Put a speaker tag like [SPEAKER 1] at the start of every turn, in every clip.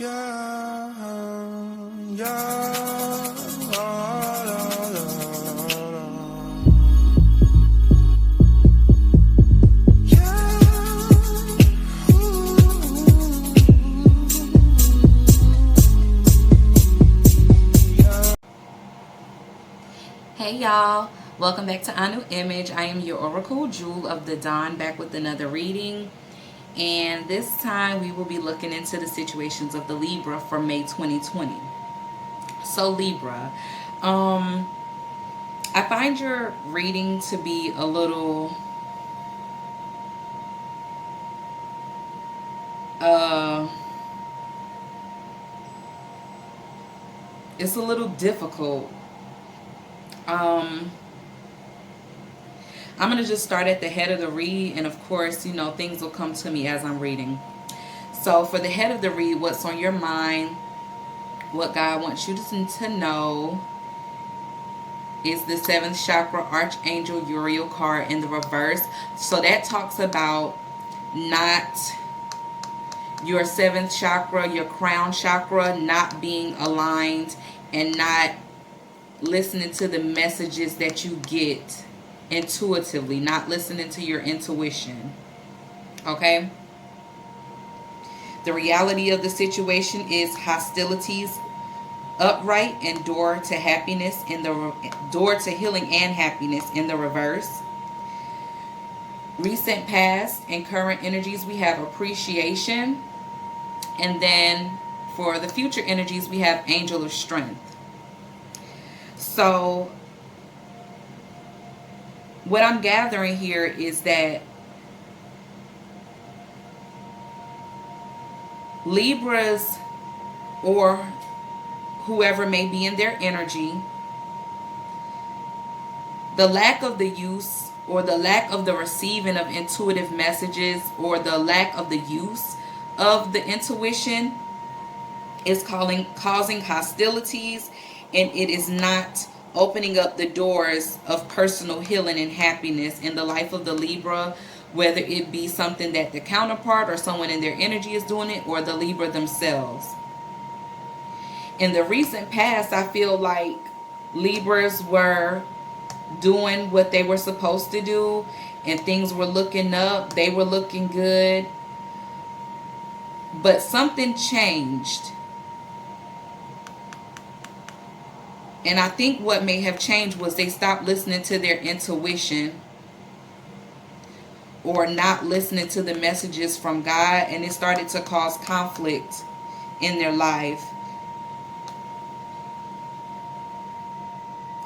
[SPEAKER 1] Yeah, yeah, la, la, la, la. Yeah,
[SPEAKER 2] Hey y'all, welcome back to Anu Image. I am your Oracle, Jewel of the Dawn, back with another reading. And this time we will be looking into the situations of the Libra for May 2020. So Libra, I find your reading to be a little uh it's a little difficult. Um I'm going to just start at the head of the read, and of course, things will come to me as I'm reading. So for the head of the read, what's on your mind, what God wants you to know is the 7th chakra Archangel Uriel card in the reverse. So that talks about not your 7th chakra, your crown chakra, not being aligned and not listening to the messages that you get intuitively, not listening to your intuition. Okay? The reality of the situation is hostilities upright and door to happiness in the door to healing and happiness in the reverse. Recent past and current energies, we have appreciation, and then for the future energies, we have angel of strength. So what I'm gathering here is that Libras, or whoever may be in their energy, the lack of the use or the lack of the receiving of intuitive messages, or the lack of the use of the intuition, is causing hostilities, and it is not opening up the doors of personal healing and happiness in the life of the Libra, whether it be something that the counterpart or someone in their energy is doing it, or the Libra themselves. In the recent past, I feel like Libras were doing what they were supposed to do, and things were looking up, they were looking good, but something changed. And I think what may have changed was they stopped listening to their intuition, or not listening to the messages from God, and it started to cause conflict in their life.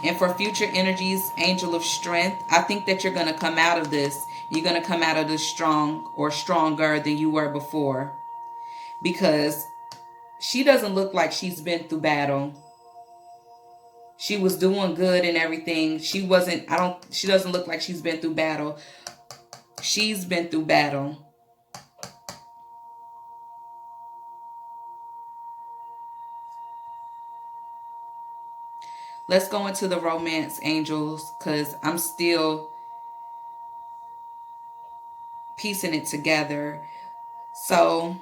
[SPEAKER 2] And for future energies, angel of strength, I think that you're going to come out of this. You're going to come out of this strong, or stronger than you were before. Because she doesn't look like she's been through battle. She was doing good and everything. She doesn't look like she's been through battle. She's been through battle. Let's go into the romance angels, because I'm still piecing it together. So,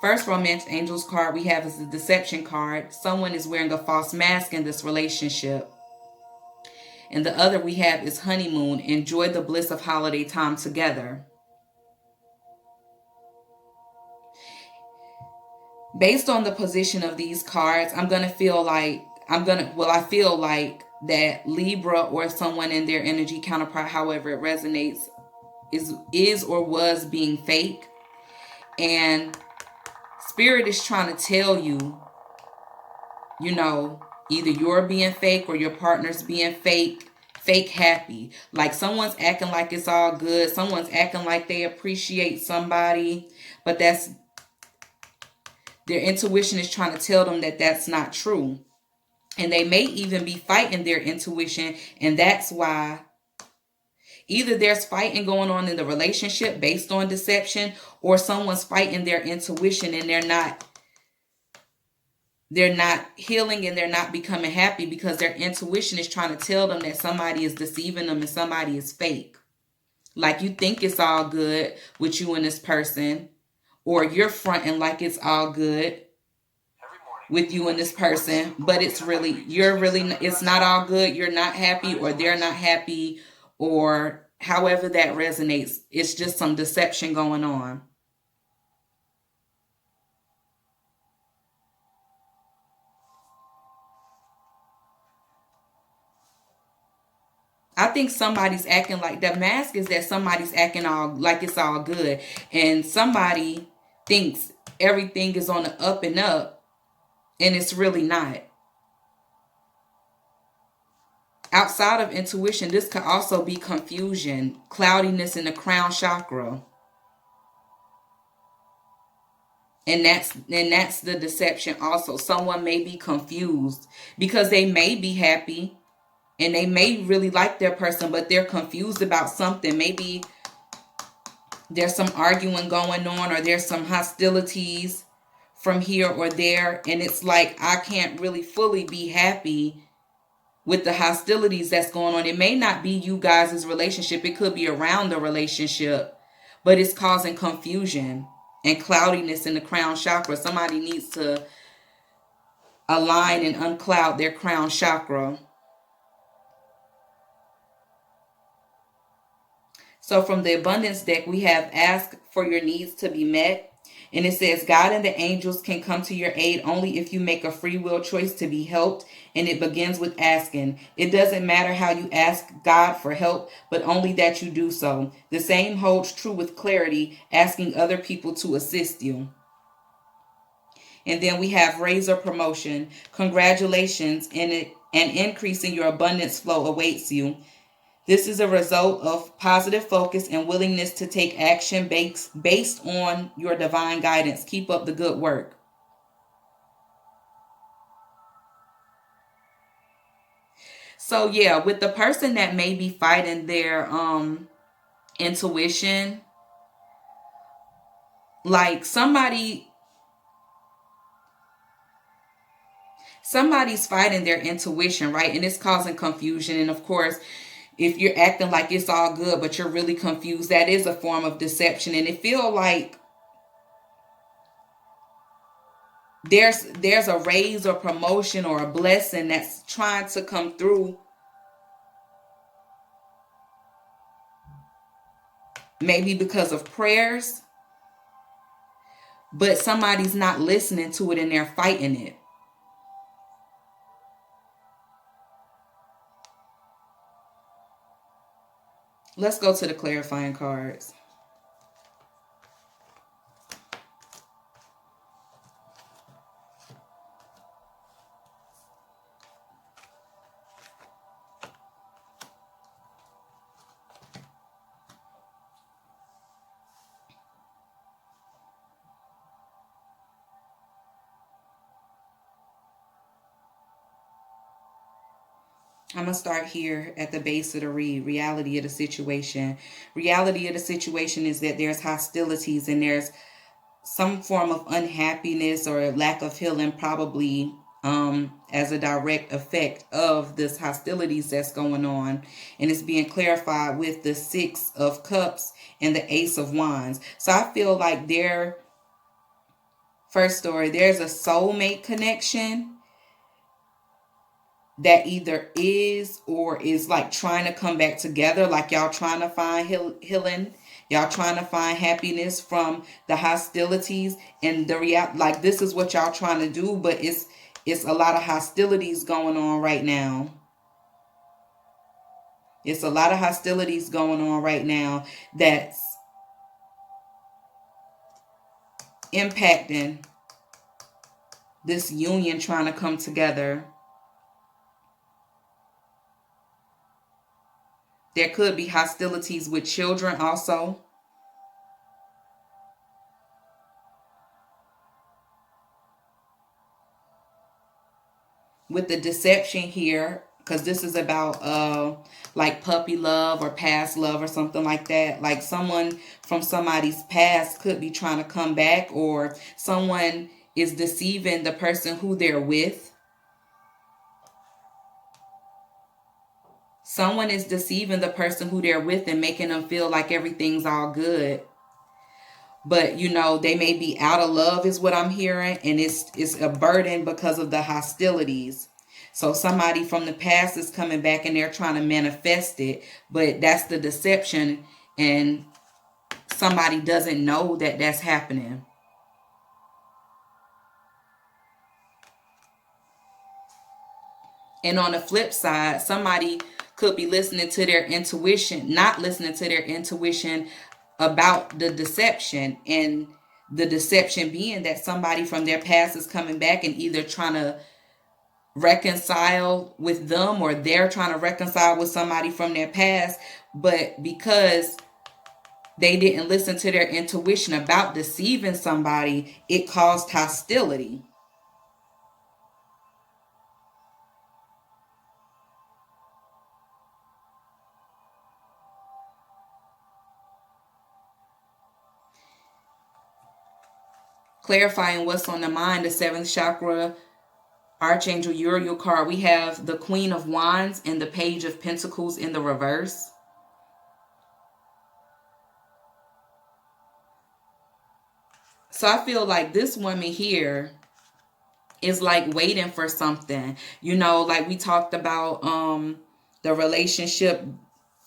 [SPEAKER 2] first romance angels card we have is the deception card. Someone is wearing a false mask in this relationship. And the other we have is honeymoon. Enjoy the bliss of holiday time together. Based on the position of these cards, I feel like that Libra, or someone in their energy counterpart, however it resonates, is or was being fake. And Spirit is trying to tell you, either you're being fake or your partner's being fake happy. Like someone's acting like it's all good. Someone's acting like they appreciate somebody, but their intuition is trying to tell them that that's not true. And they may even be fighting their intuition, and that's why either there's fighting going on in the relationship based on deception, or someone's fighting their intuition and they're not healing, and they're not becoming happy because their intuition is trying to tell them that somebody is deceiving them and somebody is fake. Like you think it's all good with you and this person, or you're fronting like it's all good, with you and this person, but it's really, it's not all good. You're not happy, or they're not happy, or however that resonates. It's just some deception going on. I think somebody's acting like, the mask is that somebody's acting all like it's all good, and somebody thinks everything is on the up and up, and it's really not. Outside of intuition, this could also be confusion, cloudiness in the crown chakra. And that's the deception also. Someone may be confused because they may be happy and they may really like their person, but they're confused about something. Maybe there's some arguing going on, or there's some hostilities from here or there, and it's like, I can't really fully be happy with the hostilities that's going on. It may not be you guys' relationship. It could be around the relationship, but it's causing confusion and cloudiness in the crown chakra. Somebody needs to align and uncloud their crown chakra. So from the abundance deck, we have ask for your needs to be met. And it says, God and the angels can come to your aid only if you make a free will choice to be helped. And it begins with asking. It doesn't matter how you ask God for help, but only that you do so. The same holds true with clarity, asking other people to assist you. And then we have raise or promotion. Congratulations, and an increase in your abundance flow awaits you. This is a result of positive focus and willingness to take action based on your divine guidance. Keep up the good work. So yeah, with the person that may be fighting their intuition, like somebody's fighting their intuition, right? And it's causing confusion. And of course, if you're acting like it's all good, but you're really confused, that is a form of deception. And it feel like there's a raise or promotion or a blessing that's trying to come through. Maybe because of prayers, but somebody's not listening to it and they're fighting it. Let's go to the clarifying cards. I'm going to start here at the base of the read. Reality of the situation. Reality of the situation is that there's hostilities and there's some form of unhappiness or lack of healing, probably as a direct effect of this hostilities that's going on. And it's being clarified with the 6 of Cups and the Ace of Wands. So I feel like first story, there's a soulmate connection that either is or is like trying to come back together, like y'all trying to find healing, y'all trying to find happiness from the hostilities, and the like this is what y'all trying to do, but it's a lot of hostilities going on right now. It's a lot of hostilities going on right now that's impacting this union trying to come together. There could be hostilities with children also. With the deception here, because this is about like puppy love or past love or something like that. Like someone from somebody's past could be trying to come back, or someone is deceiving the person who they're with. Someone is deceiving the person who they're with and making them feel like everything's all good. But you know, they may be out of love is what I'm hearing, and it's a burden because of the hostilities. So somebody from the past is coming back and they're trying to manifest it, but that's the deception, and somebody doesn't know that that's happening. And on the flip side, somebody could be listening to their intuition, not listening to their intuition about the deception, and the deception being that somebody from their past is coming back and either trying to reconcile with them, or they're trying to reconcile with somebody from their past, but because they didn't listen to their intuition about deceiving somebody, it caused hostility. Clarifying what's on the mind, the seventh chakra, Archangel Uriel card, we have the Queen of Wands and the Page of Pentacles in the reverse. So I feel like this woman here is like waiting for something. You know, like we talked about the relationship,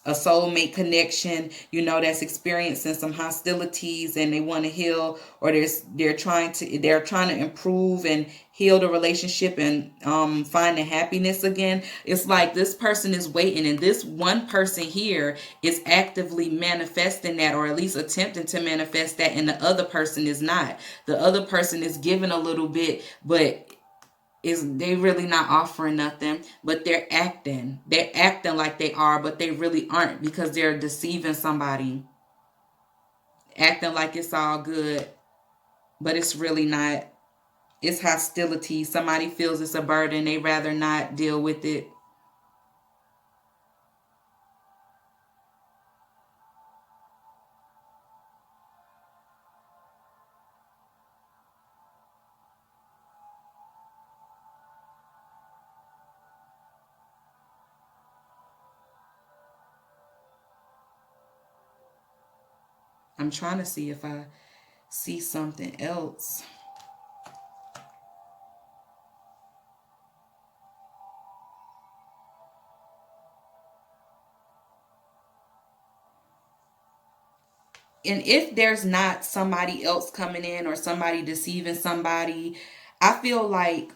[SPEAKER 2] a soulmate connection, you know, that's experiencing some hostilities and they want to heal, or they're trying to improve and heal the relationship and find the happiness again. It's like this person is waiting, and this one person here is actively manifesting that, or at least attempting to manifest that, and the other person is not. The other person is giving a little bit, but they really not offering nothing, but they're acting like they are, but they really aren't, because they're deceiving somebody, acting like it's all good, but it's really not. It's hostility. Somebody feels it's a burden, they rather not deal with it. I'm trying to see if I see something else. And if there's not somebody else coming in or somebody deceiving somebody, I feel like,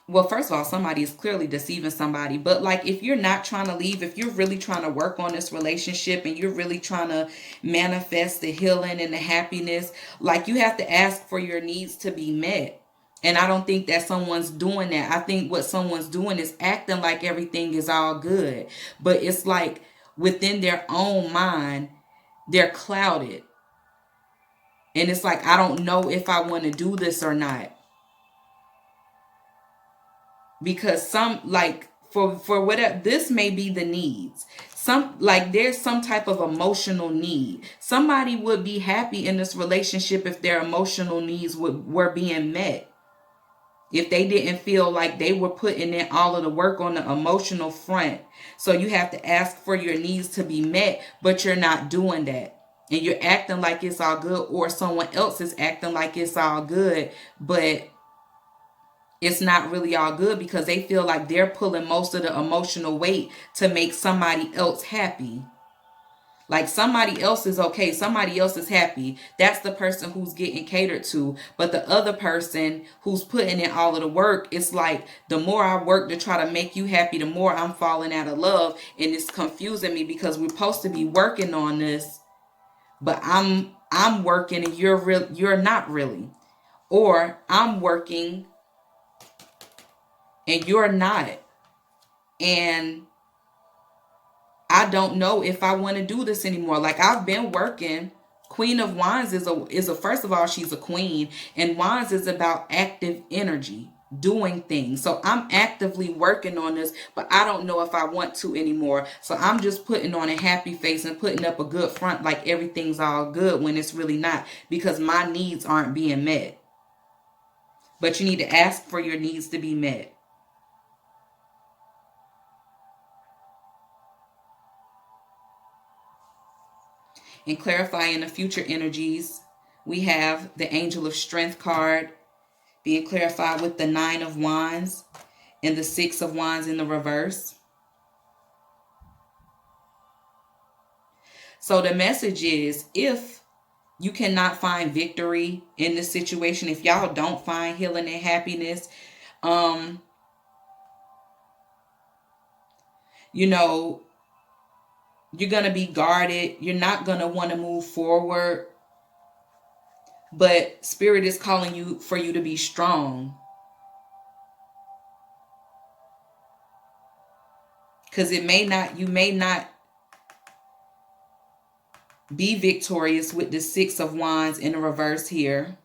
[SPEAKER 2] well, first of all, somebody is clearly deceiving somebody. But like, if you're not trying to leave, if you're really trying to work on this relationship and you're really trying to manifest the healing and the happiness, like, you have to ask for your needs to be met. And I don't think that someone's doing that. I think what someone's doing is acting like everything is all good. But it's like within their own mind, they're clouded. And it's like, I don't know if I want to do this or not. Because some, like, for whatever, this may be the needs, some, like, there's some type of emotional need. Somebody would be happy in this relationship if their emotional needs were being met, if they didn't feel like they were putting in all of the work on the emotional front. So you have to ask for your needs to be met, but you're not doing that, and you're acting like it's all good, or someone else is acting like it's all good, but it's not really all good, because they feel like they're pulling most of the emotional weight to make somebody else happy. Like, somebody else is okay, somebody else is happy. That's the person who's getting catered to. But the other person who's putting in all of the work, it's like, the more I work to try to make you happy, the more I'm falling out of love. And it's confusing me, because we're supposed to be working on this, but I'm working and you're not really. Or I'm working and you're not. And I don't know if I want to do this anymore. Like, I've been working. Queen of Wands is a first of all, she's a queen, and Wands is about active energy, doing things. So I'm actively working on this, but I don't know if I want to anymore. So I'm just putting on a happy face and putting up a good front, like everything's all good, when it's really not, because my needs aren't being met. But you need to ask for your needs to be met. And clarifying the future energies, we have the Angel of Strength card being clarified with the Nine of Wands and the Six of Wands in the reverse. So the message is, if you cannot find victory in this situation, if y'all don't find healing and happiness, you know, you're going to be guarded. You're not going to want to move forward. But Spirit is calling you for you to be strong. Because you may not be victorious with the Six of Wands in the reverse here.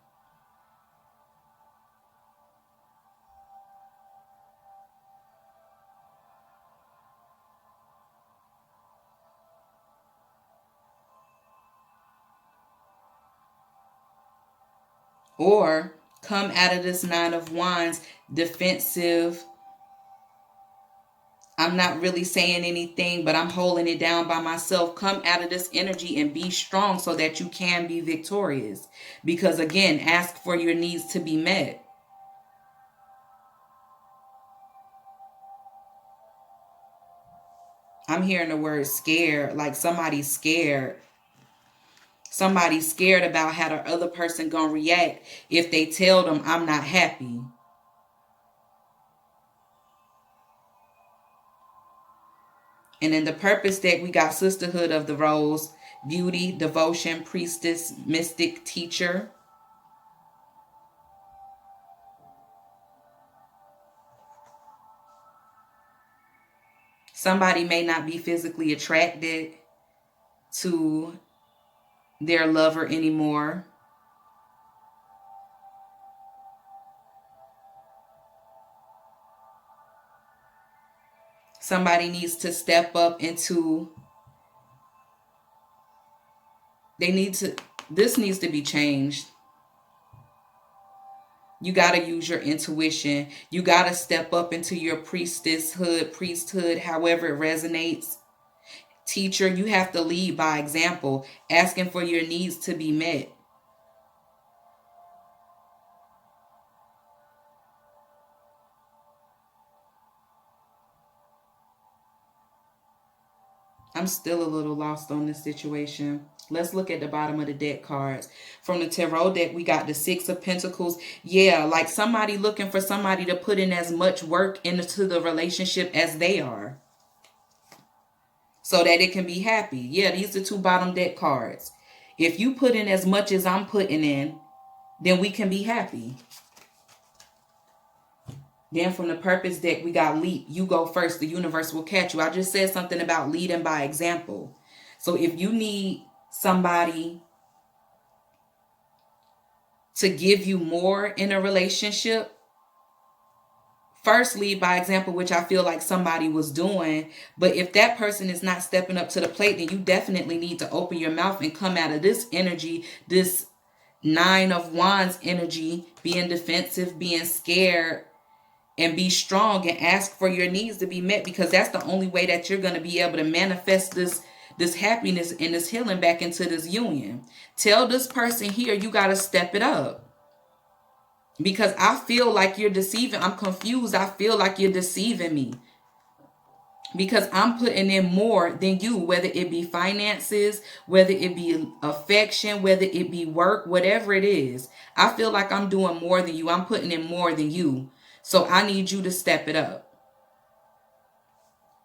[SPEAKER 2] Or come out of this Nine of Wands defensive. I'm not really saying anything, but I'm holding it down by myself. Come out of this energy and be strong so that you can be victorious. Because again, ask for your needs to be met. I'm hearing the word scared, like somebody's scared. Somebody's scared about how the other person gonna react if they tell them I'm not happy. And in the purpose deck, we got Sisterhood of the Rose, Beauty, Devotion, Priestess, Mystic, Teacher. Somebody may not be physically attracted to their lover anymore. Somebody needs to step up into, this needs to be changed. You got to use your intuition. You got to step up into your priesthood, however it resonates. Teacher, you have to lead by example, asking for your needs to be met. I'm still a little lost on this situation. Let's look at the bottom of the deck cards. From the tarot deck, we got the Six of Pentacles. Yeah, like somebody looking for somebody to put in as much work into the relationship as they are, so that it can be happy. Yeah, these are two bottom deck cards. If you put in as much as I'm putting in, then we can be happy. Then from the purpose deck, we got leap. You go first. The universe will catch you. I just said something about leading by example. So if you need somebody to give you more in a relationship, first lead by example, which I feel like somebody was doing. But if that person is not stepping up to the plate, then you definitely need to open your mouth and come out of this energy, this Nine of Wands energy, being defensive, being scared, and be strong and ask for your needs to be met, because that's the only way that you're going to be able to manifest this happiness and this healing back into this union. Tell this person here, you got to step it up, because I feel like you're deceiving. I'm confused. I feel like you're deceiving me, because I'm putting in more than you, whether it be finances, whether it be affection, whether it be work, whatever it is. I feel like I'm doing more than you. I'm putting in more than you. So I need you to step it up.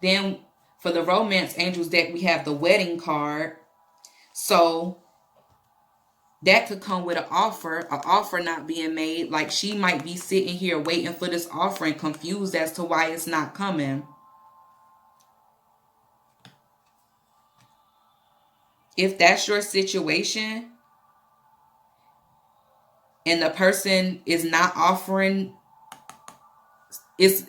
[SPEAKER 2] Then for the Romance Angels deck, we have the Wedding card. So that could come with an offer not being made. Like she might be sitting here waiting for this offer and confused as to why it's not coming. If that's your situation and the person is not offering, it's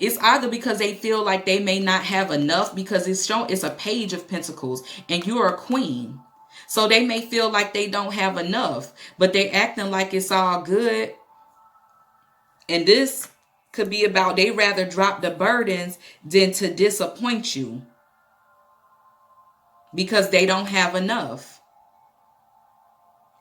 [SPEAKER 2] either because they feel like they may not have enough, because it's a Page of Pentacles and you're a queen. So they may feel like they don't have enough, but they're acting like it's all good. And this could be about they rather drop the burdens than to disappoint you, because they don't have enough.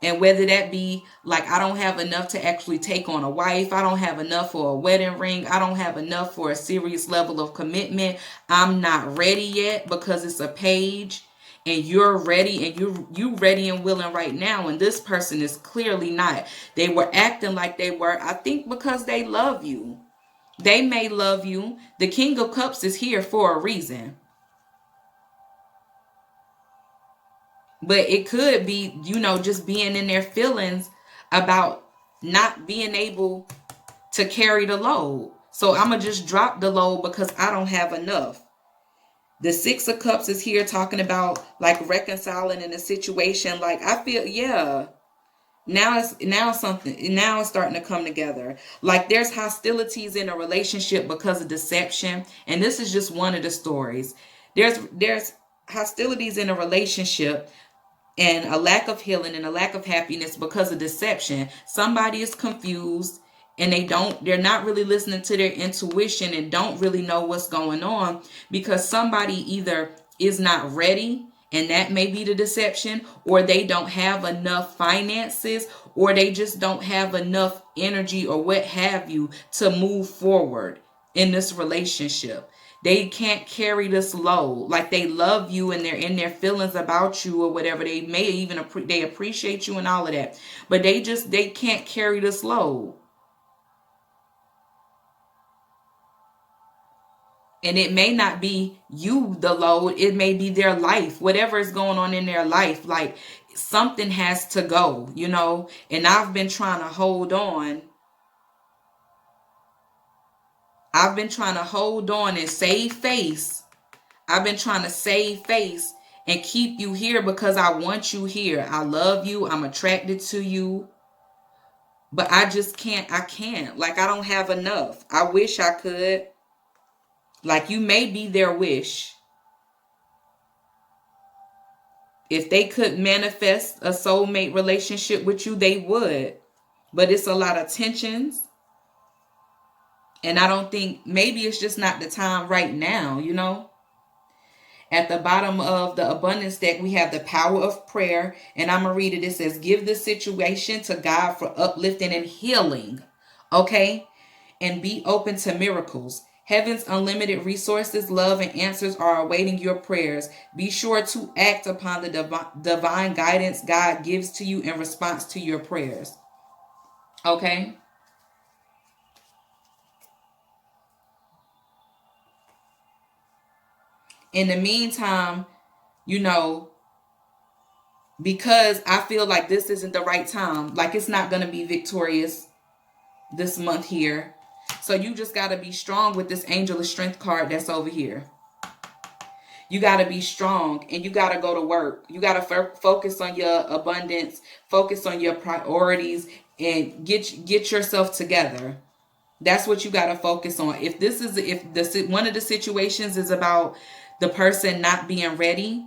[SPEAKER 2] And whether that be like, I don't have enough to actually take on a wife, I don't have enough for a wedding ring, I don't have enough for a serious level of commitment, I'm not ready yet, because it's a page and you're ready, and you ready and willing right now, and this person is clearly not. They were acting like they were, I think, because they love you. They may love you. The King of Cups is here for a reason. But it could be, just being in their feelings about not being able to carry the load. So I'm going to just drop the load because I don't have enough. The Six of Cups is here talking about like reconciling in a situation. Like, I feel, yeah. Now it's starting to come together. Like, there's hostilities in a relationship because of deception. And this is just one of the stories. There's hostilities in a relationship and a lack of healing and a lack of happiness because of deception. Somebody is confused and they're not really listening to their intuition and don't really know what's going on, because somebody either is not ready, and that may be the deception, or they don't have enough finances, or they just don't have enough energy or what have you to move forward in this relationship. They can't carry this load. Like, they love you and they're in their feelings about you or whatever. They may even they appreciate you and all of that, but they can't carry this load. And it may not be you, the load. It may be their life, whatever is going on in their life. Like, something has to go, and I've been trying to hold on. I've been trying to hold on and save face. I've been trying to save face and keep you here because I want you here. I love you. I'm attracted to you. But I just can't. I can't. Like, I don't have enough. I wish I could. Like, you may be their wish. If they could manifest a soulmate relationship with you, they would. But it's a lot of tensions. And I don't think, maybe it's just not the time right now, At the bottom of the abundance deck, we have the power of prayer. And I'm going to read it. It says, give the situation to God for uplifting and healing. Okay? And be open to miracles. Heaven's unlimited resources, love, and answers are awaiting your prayers. Be sure to act upon the divine guidance God gives to you in response to your prayers. Okay? In the meantime, because I feel like this isn't the right time, like, it's not going to be victorious this month here. So you just got to be strong with this Angel of Strength card that's over here. You got to be strong, and you got to go to work. You got to focus on your abundance, focus on your priorities, and get yourself together. That's what you got to focus on. If one of the situations is about the person not being ready,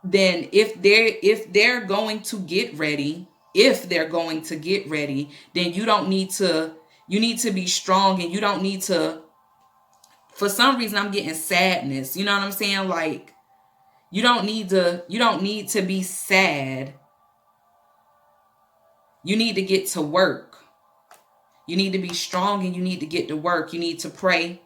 [SPEAKER 2] then if they're going to get ready, then you need to be strong, and you don't need to. For some reason, I'm getting sadness. You know what I'm saying? Like, you don't need to be sad. You need to get to work. You need to be strong, and you need to get to work. You need to pray.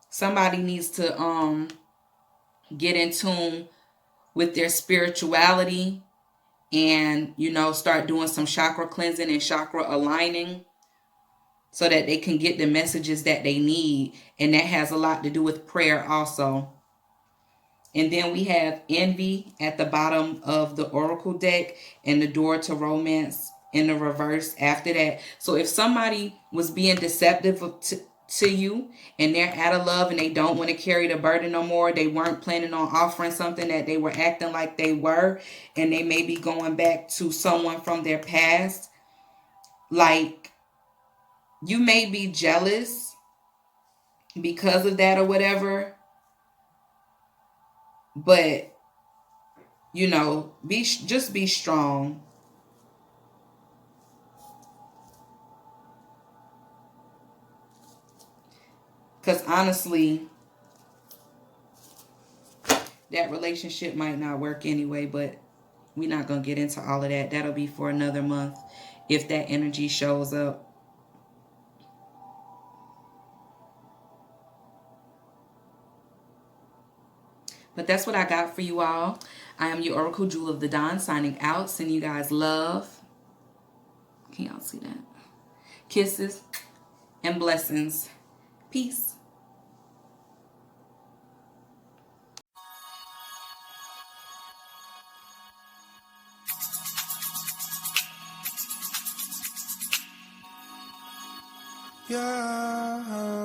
[SPEAKER 2] Somebody needs to get in tune with their spirituality, and start doing some chakra cleansing and chakra aligning, so that they can get the messages that they need. And that has a lot to do with prayer also. And then we have envy at the bottom of the oracle deck, and the door to romance in the reverse after that. So if somebody was being deceptive to you, and they're out of love, and they don't want to carry the burden no more, they weren't planning on offering something, that they were acting like they were, and they may be going back to someone from their past. Like, you may be jealous because of that or whatever, but just be strong. Because honestly, that relationship might not work anyway, but we're not going to get into all of that. That'll be for another month if that energy shows up. But that's what I got for you all. I am your Oracle Jewel of the Dawn, signing out. Sending you guys love. Can y'all see that? Kisses and blessings. Peace.
[SPEAKER 1] Yeah.